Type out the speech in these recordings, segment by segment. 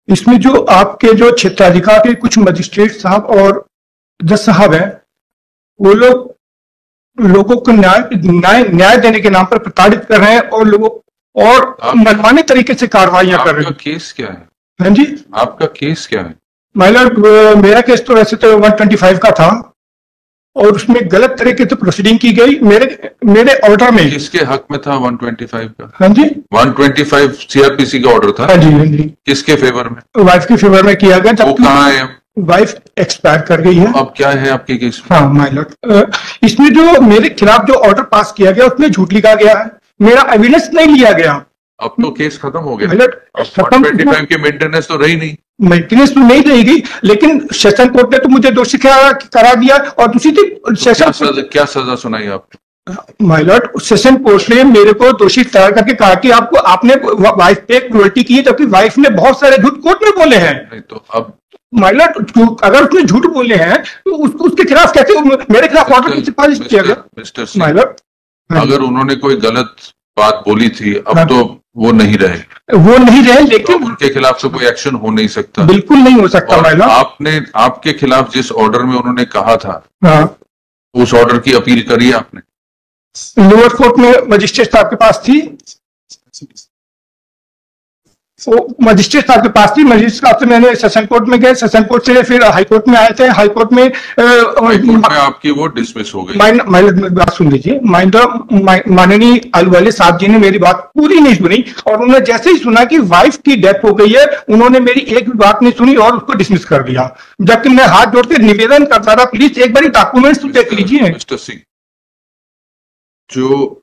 इसमें जो आपके जो क्षेत्राधिकार के कुछ मजिस्ट्रेट साहब और जज साहब हैं, वो लोग लोगों को न्याय देने के नाम पर प्रताड़ित कर रहे हैं और लोगों और मनमाने तरीके से कार्रवाइयां कर रहे हैं। आपका केस क्या है? हाँ जी, आपका केस क्या है? माय लॉर्ड, मेरा केस तो वैसे तो 125 का था और उसमें गलत तरीके से प्रोसीडिंग की गई मेरे ऑर्डर में। किसके हक में था 125 का? हाँ जी, 125 सीआरपीसी का ऑर्डर था। हाँ जी, हाँ जी। किसके फेवर में? वाइफ के फेवर में किया गया। वो कहाँ है? वाइफ एक्सपायर कर गई है। अब क्या है आपके केस में? हाँ माय लॉर्ड, इसमें जो मेरे खिलाफ जो ऑर्डर पास किया गया उसमें झूठ लिखा गया है, मेरा एविडेंस नहीं लिया गया। अब तो केस खत्म हो गया। माय लॉर्ड, 125 की मेंटेनेंस तो रही नहीं। मेंटेनेंस तो नहीं रहेगी, लेकिन सेशन कोर्ट ने तो मुझे दोषी करा दिया और दूसरी थी सेशन क्या सजा सुनाई आपको? माय लॉर्ड, सेशन कोर्ट ने मेरे को दोषी ठहरा करके कहा कि आपने वाइफ पे क्रूरल्टी की है, जबकि वाइफ ने बहुत सारे झूठ कोर्ट में बोले हैं। नहीं तो अब माय लॉर्ड, अगर उसने झूठ बोले हैं तो उसके खिलाफ कैसे मेरे खिलाफ ऑर्डर की सिफारिश किया गया? मिस्टर माय लॉर्ड, अगर उन्होंने कोई गलत बात बोली थी, अब तो वो नहीं रहे, लेकिन तो उनके खिलाफ तो कोई एक्शन हो नहीं सकता। बिल्कुल नहीं हो सकता माय लॉर्ड। आपके खिलाफ जिस ऑर्डर में उन्होंने कहा था, हाँ, उस ऑर्डर की अपील करी आपने? लोअर कोर्ट में मजिस्ट्रेट साहब के पास थी, मजिस्ट्रेट साहब के पास थी। मजिस्ट्रेट साहब से मैंने सेशन कोर्ट में गए, सेशन कोर्ट से फिर हाई कोर्ट में आए थे। हाई कोर्ट में आपकी वो डिसमिस हो गई। बात सुन लीजिए, माननीय आलूवाले साहब जी ने मेरी बात पूरी नहीं सुनी और उन्होंने जैसे ही सुना कि वाइफ की डेथ हो गई है, उन्होंने मेरी एक भी बात नहीं सुनी और उसको डिसमिस कर दिया। जबकि मैं हाथ जोड़ के निवेदन करता था, प्लीज एक बार डॉक्यूमेंट्स देख लीजिए। मिस्टर सिंह, जो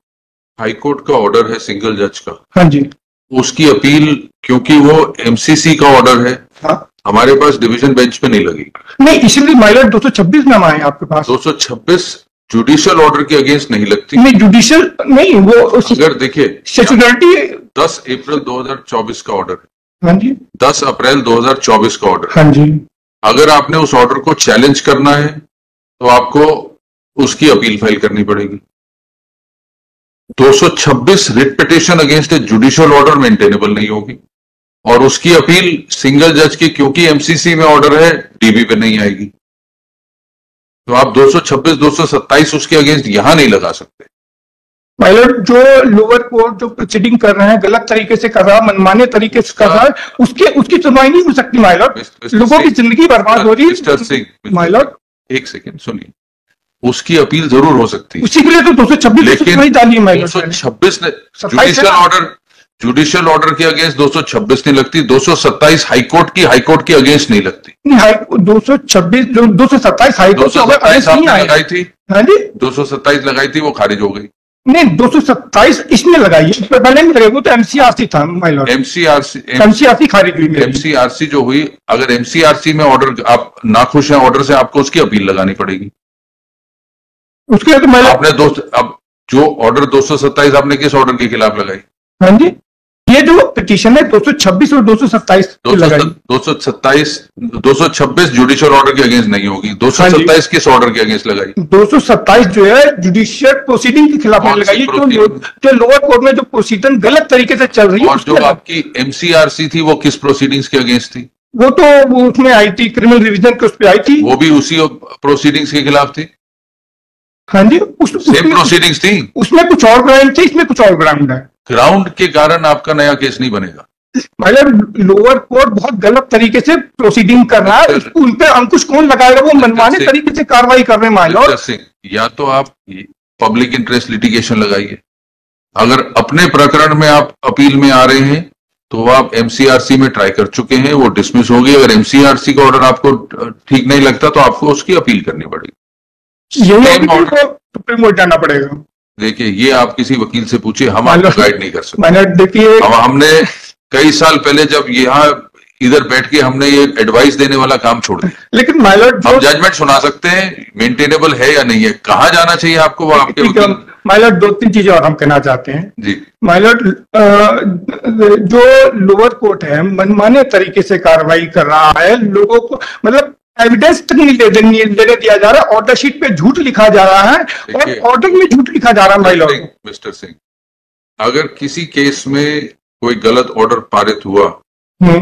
हाईकोर्ट का ऑर्डर है सिंगल जज का, हाँ जी, उसकी अपील, क्योंकि वो एमसीसी का ऑर्डर है, हाँ, हमारे पास डिवीजन बेंच पे नहीं लगी। नहीं, इसलिए माय लॉर्ड 226 नामा है आपके पास। 226 जुडिशियल ऑर्डर के अगेंस्ट नहीं लगती। नहीं, जुडिशियल नहीं, वो अगर देखिए सिक्योरिटी 10 अप्रैल 2024 का ऑर्डर है। हाँ जी, 10 अप्रैल 2024 का ऑर्डर। हाँ जी। अगर आपने उस ऑर्डर को चैलेंज करना है तो आपको उसकी अपील फाइल करनी पड़ेगी। 226 writ petition against a judicial order maintainable नहीं होगी और उसकी अपील सिंगल जज की, क्योंकि एमसीसी में ऑर्डर है, डीबी पे नहीं आएगी। तो आप 226 227 उसके अगेंस्ट यहां नहीं लगा सकते। माय लॉर्ड, जो लोअर कोर्ट जो प्रोसीडिंग कर रहे हैं गलत तरीके से कर रहा है, मनमाने तरीके से कर रहा है, उसकी सुनवाई नहीं हो सकती माय लॉर्ड। लोगों की जिंदगी बर्बाद हो रही है। मिस्टर सिंह, माय लॉर्ड, एक सेकेंड सुनिए, उसकी अपील जरूर हो सकती है, उसी के लिए तो 226 लेकिन डाली है। 226 ने जुडिशियल ऑर्डर के अगेंस्ट 226 नहीं लगती। 227 हाईकोर्ट की अगेंस्ट नहीं लगती। 226 227 हाईकोर्ट लगाई थी। हाँ जी, 227 लगाई थी, वो खारिज हो गई। नहीं, 227 इसने लगाई है, पहले नहीं लगेगा, तो एमसीआरसी था माय लॉर्ड। एमसीआरसी खारिज हुई। एमसीआरसी जो हुई, अगर एमसीआरसी में ऑर्डर आप नाखुश हैं ऑर्डर से, आपको उसकी अपील लगानी पड़ेगी। उसके तो मैं आपने अब जो ऑर्डर 227 आपने किस ऑर्डर के खिलाफ लगाई? हाँ जी, ये जो पिटीशन है 226 और 227 226 जुडिशियल ऑर्डर के अगेंस्ट नहीं होगी। 227 किस ऑर्डर के अगेंस्ट लगाई? 227 जो है जुडिशियल प्रोसीडिंग के खिलाफ लगाई, जो लोअर कोर्ट में जो प्रोसीडिंग गलत तरीके से चल रही है। और जो आपकी एमसीआरसी थी वो किस प्रोसीडिंग्स के अगेंस्ट थी? वो तो उसमें आई थी, क्रिमिनल रिवीजन के उस पर आई थी। वो भी उसी प्रोसीडिंग्स के खिलाफ थी। हाँ जी, सेम प्रोसीडिंग्स थी। उसमें कुछ और ग्राउंड थे, इसमें कुछ और ग्राउंड है। ग्राउंड के कारण आपका नया केस नहीं बनेगा। मतलब लोअर कोर्ट बहुत गलत तरीके से प्रोसीडिंग कर रहा है, उन पे अंकुश कौन लगाएगा? वो मनमाने तरीके से कार्रवाई कर रहे हैं माइलॉर्ड सिंह। या तो आप पब्लिक इंटरेस्ट लिटिगेशन लगाइए, अगर अपने प्रकरण में आप अपील में आ रहे हैं तो आप एमसीआरसी में ट्राई कर चुके हैं, वो डिसमिस हो गई। अगर एमसीआरसी का ऑर्डर आपको ठीक नहीं लगता तो आपको उसकी अपील करनी पड़ेगी। सुप्रीम कोर्ट जाना पड़ेगा। देखिए, ये आप किसी वकील से पूछिए, हम आपको गाइड नहीं कर सकते। मैंने देखिए, हमने कई साल पहले जब यहाँ इधर बैठ के हमने ये एडवाइस देने वाला काम छोड़ दिया। लेकिन माइलॉर्ड, हम जजमेंट सुना सकते हैं मेंटेनेबल है या नहीं है, कहाँ जाना चाहिए आपको, वो आपके वकील। माइलॉर्ड, 2-3 चीजें और हम कहना चाहते हैं जी। माइलॉर्ड, जो लोअर कोर्ट है मनमाने तरीके से कार्रवाई कर रहा है, लोगों को मतलब एविडेंस तक नहीं लेने दिया जा रहा है, ऑर्डर शीट पे झूठ लिखा जा रहा है और ऑर्डर में झूठ लिखा जा रहा है माइलॉर्ड। मिस्टर सिंह, अगर किसी केस में कोई गलत ऑर्डर पारित हुआ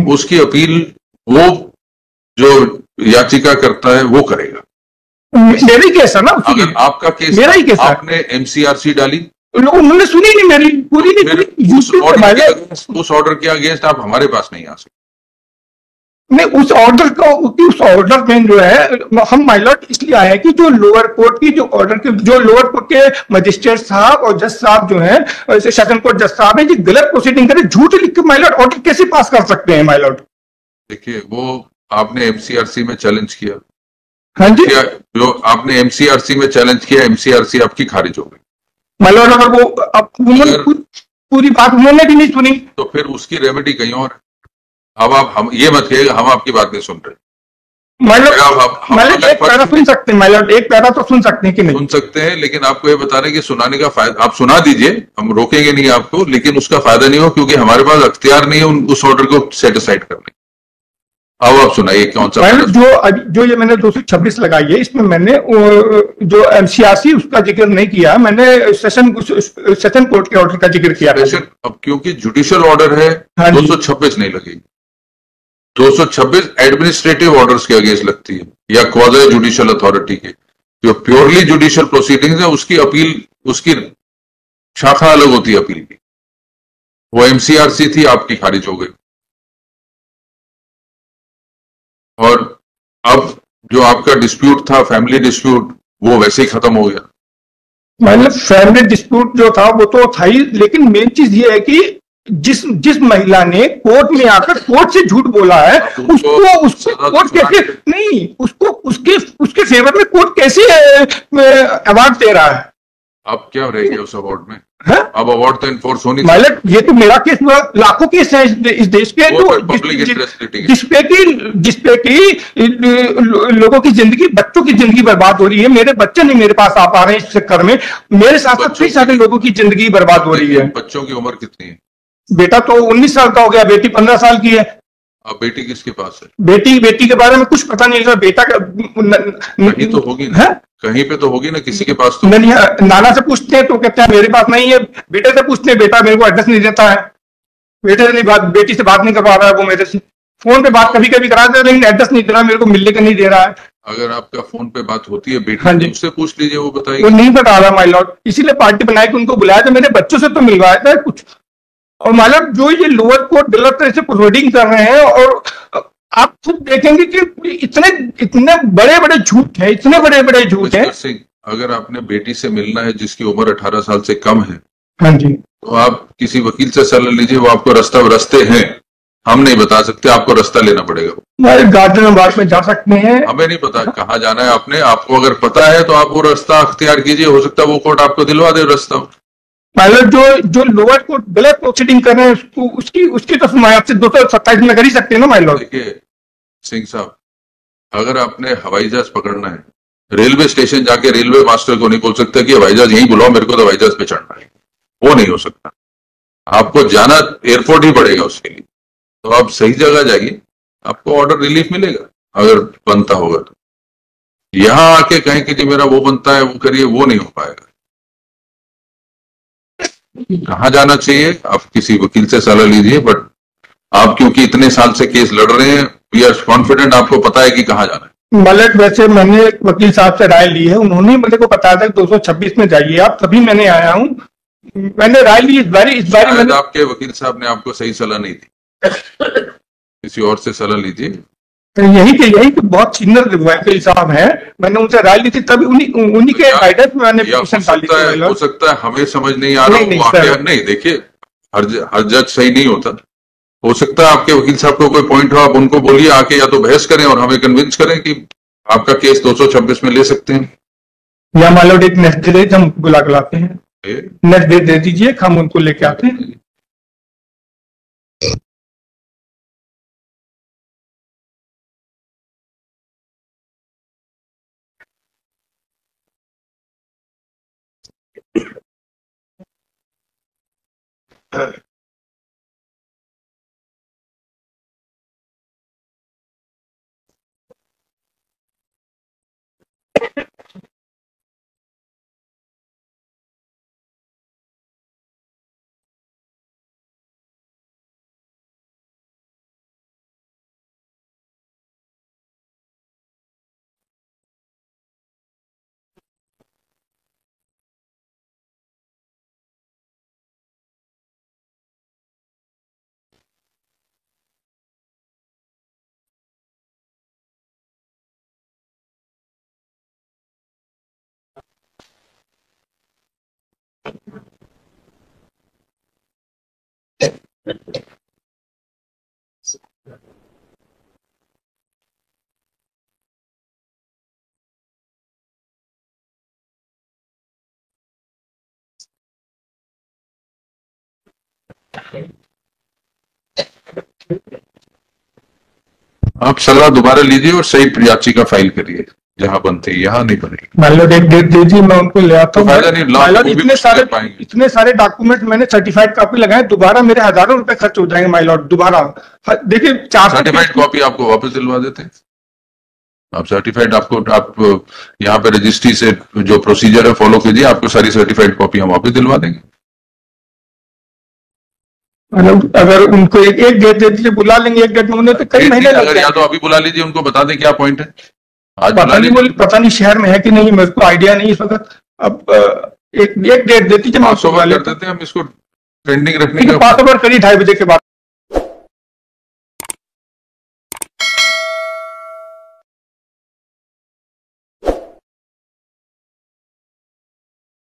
उसकी अपील वो जो याचिका करता है वो करेगा। मेरा ही केस है ना, अगर आपका केस मेरा ही केस है, आपने एमसीआरसी डाली, उन्होंने सुनी नहीं मेरी पूरी, नहीं फिर पूरी। उस ऑर्डर के अगेंस्ट आप हमारे पास नहीं आ सकते। नहीं, उस ऑर्डर में जो है हम माइलॉट इसलिए आए हैं कि जो लोअर कोर्ट की जो ऑर्डर के जो लोअर कोर्ट के मजिस्ट्रेट साहब और जज साहब जो हैं, सेशन कोर्ट जज साहब हैं, जी गलत प्रोसीडिंग करे, झूठ लिख के माइलॉट ऑर्डर कैसे पास कर सकते हैं माइलॉट? देखिए, वो आपने एमसीआरसी में चैलेंज किया। हाँ जी, जो आपने एमसीआरसी में चैलेंज किया, एमसीआरसी आपकी खारिज हो गई। माइलॉट अगर वो उन्होंने पूरी बात उन्होंने भी नहीं सुनी तो फिर उसकी रेमेडी कहीं और है। अब आप हम ये मत कहिएगा हम आपकी बात नहीं सुन रहे। माइलॉट एक पैरा सुन सकते हैं, माइलॉट एक पैरा तो सुन सकते हैं कि नहीं? सुन सकते हैं, लेकिन आपको ये बता रहे हैं कि सुनाने का फायदा, आप सुना दीजिए, हम रोकेंगे नहीं आपको, लेकिन उसका फायदा नहीं हो, क्योंकि हमारे पास अख्तियार नहीं है उस ऑर्डर को सेट असाइड करने। अब आप सुनाइए कौन सा जो ये मैंने 226 लगाई है, इसमें मैंने जो एमसीआरसी उसका जिक्र नहीं किया, मैंने सेशन कोर्ट के ऑर्डर का जिक्र किया। अब क्योंकि जुडिशियल ऑर्डर है, 226 नहीं लगेगी। 226 एडमिनिस्ट्रेटिव ऑर्डर्स के अगेंस्ट लगती है, या क्वाज़ी जुडिशियल अथॉरिटी के। जो प्योरली जुडिशियल प्रोसीडिंग्स है उसकी अपील, उसकी शाखा अलग होती है अपील की। वो एमसीआरसी थी, आपकी खारिज हो गई। और अब जो आपका डिस्प्यूट था, फैमिली डिस्प्यूट, वो वैसे ही खत्म हो गया। मतलब फैमिली डिस्प्यूट जो था वो तो था ही, लेकिन मेन चीज ये है कि जिस जिस महिला ने कोर्ट में आकर कोर्ट से झूठ बोला है, उसको कोर्ट कैसे नहीं, उसको उसके फेवर में कोर्ट कैसे अवार्ड दे रहा है? अब क्या रहेंगे उस अवार्ड में? है? अब अवार्ड तो इन्फोर्स होनी मतलब ये तो मेरा केस हुआ, लाखों केस है इस देश के, तो जिसपे की लोगों की जिंदगी, बच्चों की जिंदगी बर्बाद हो रही है। मेरे बच्चे नहीं मेरे पास आ पा रहे हैं इस चक्कर में, मेरे साथ साथ कई सारे लोगों की जिंदगी बर्बाद हो रही है। बच्चों की उम्र कितनी है? बेटा तो 19 साल का हो गया, बेटी 15 साल की है। अब बेटी किसके पास है? बेटी के बारे में कुछ पता नहीं है। बेटा का कहीं तो होगी ना, कहीं पे तो होगी ना, किसी के पास तो नहीं। नाना से पूछते हैं तो कहते हैं मेरे पास नहीं है। बेटे से पूछते हैं, बेटा मेरे को एड्रेस नहीं देता है। बेटे से नहीं बात, बेटी से बात नहीं कर पा रहा है वो मेरे से। फोन पे बात कभी कभी करा दे, लेकिन एड्रेस नहीं दे रहा, मेरे को मिलने का नहीं दे रहा है। अगर आपका फोन पे बात होती है बेटी उससे पूछ लीजिए, वो बताइए। वो नहीं बता रहा माय लॉर्ड, इसीलिए पार्टी बनाई कि उनको बुलाया था, मेरे बच्चों से तो मिलवाया था कुछ। और माय लॉर्ड जो ये लोअर कोर्ट गलत तरह से प्रोसीडिंग कर रहे हैं, और आप खुद देखेंगे कि इतने बड़े बड़े झूठ है, इतने बड़े बड़े झूठ है। अगर आपने बेटी से मिलना है जिसकी उम्र 18 साल से कम है, हाँ जी, तो आप किसी वकील से सलाह लीजिए, वो आपको रास्ते हैं, हम नहीं बता सकते, आपको रास्ता लेना पड़ेगा। गार्डन बाग में जा सकते हैं, हमें नहीं पता कहाँ जाना है आपने, आपको अगर पता है तो आप वो रास्ता अख्तियार कीजिए, हो सकता है वो कोर्ट आपको दिलवा दे रास्ता। पायलट जो लोअर कोर्ट गलत प्रोसीडिंग कर रहे हैं, उसकी तो मैं आपसे 227 में कर ही सकते हैं ना माइलॉर्ड। देखिए सिंह साहब, अगर आपने हवाई जहाज पकड़ना है, रेलवे स्टेशन जाके रेलवे मास्टर को नहीं बोल सकता कि हवाई जहाज यहीं बुलाओ, मेरे को तो हवाई जहाज पे चढ़ना है, वो नहीं हो सकता। आपको जाना एयरपोर्ट ही पड़ेगा उसके लिए, तो आप सही जगह जाइए, आपको ऑर्डर रिलीफ मिलेगा अगर बनता होगा तो। यहां आके कहें कि जी मेरा वो बनता है, वो करिए, वो नहीं हो पाएगा। कहाँ जाना चाहिए आप किसी वकील से सलाह लीजिए, बट आप क्योंकि इतने साल से केस लड़ रहे हैं, वी आर कॉन्फिडेंट आपको पता है कि कहाँ जाना है। मलक वैसे मैंने वकील साहब से राय ली है, उन्होंने मेरे को बताया था 226 में जाइए आप, तभी मैंने आया हूँ। मैंने राय ली इस बारी मैंने। आपके वकील साहब ने आपको सही सलाह नहीं दी, किसी और से सलाह लीजिए। यही कि बहुत सीनियर वकील साहब हैं, मैंने उनसे राय ली थी, तभी उन्हीं के गाइडेंस में मैंने हो सकता है हमें समझ नहीं आ रहा। नहीं देखिए, हर जज सही नहीं होता। हो सकता है आपके वकील साहब को कोई पॉइंट हो, आप उनको बोलिए आके, या तो बहस करें और हमें कन्विंस करें कि आपका केस 226 में ले सकते हैं, या मान लो एक नेक्स्ट डे हम बुला के लाते हैं, नेक्स्ट डे दे दीजिए, हम उनको लेके आते हैं। आप सलाह दोबारा लीजिए और सही याचिका फाइल करिए, जहां बनती है, यहाँ नहीं बनेगी। माइलॉर्ड एक डेट दीजिए, मैं उनको ले आता हूँ। फायदा नहीं, माइलॉर्ड इतने सारे डॉक्यूमेंट मैंने सर्टिफाइड कॉपी लगाए, दोबारा मेरे हजारों रुपए खर्च हो जाएंगे माइलॉर्ड। दोबारा देखिए, 400 सर्टिफाइड कॉपी आपको वापस दिलवा देते हैं। आप सर्टिफाइड आप यहाँ पे रजिस्ट्री से जो प्रोसीजर है फॉलो कीजिए, आपको सारी सर्टिफाइड कॉपी हम वापस दिलवा देंगे। मतलब अगर उनको एक डेट दे दीजिए, बुला लेंगे एक डेट में, उन्हें तो कई महीने लग जाएंगे। या तो अभी बुला लीजिए, उनको बता दें क्या पॉइंट है। आज पता नहीं शहर में है कि नहीं, मेरे को आइडिया नहीं इस वक्त। अब एक डेट देती है, हम इसको ट्रेंडिंग रखने का। 5 ओवर करीब 2:30 बजे के बाद।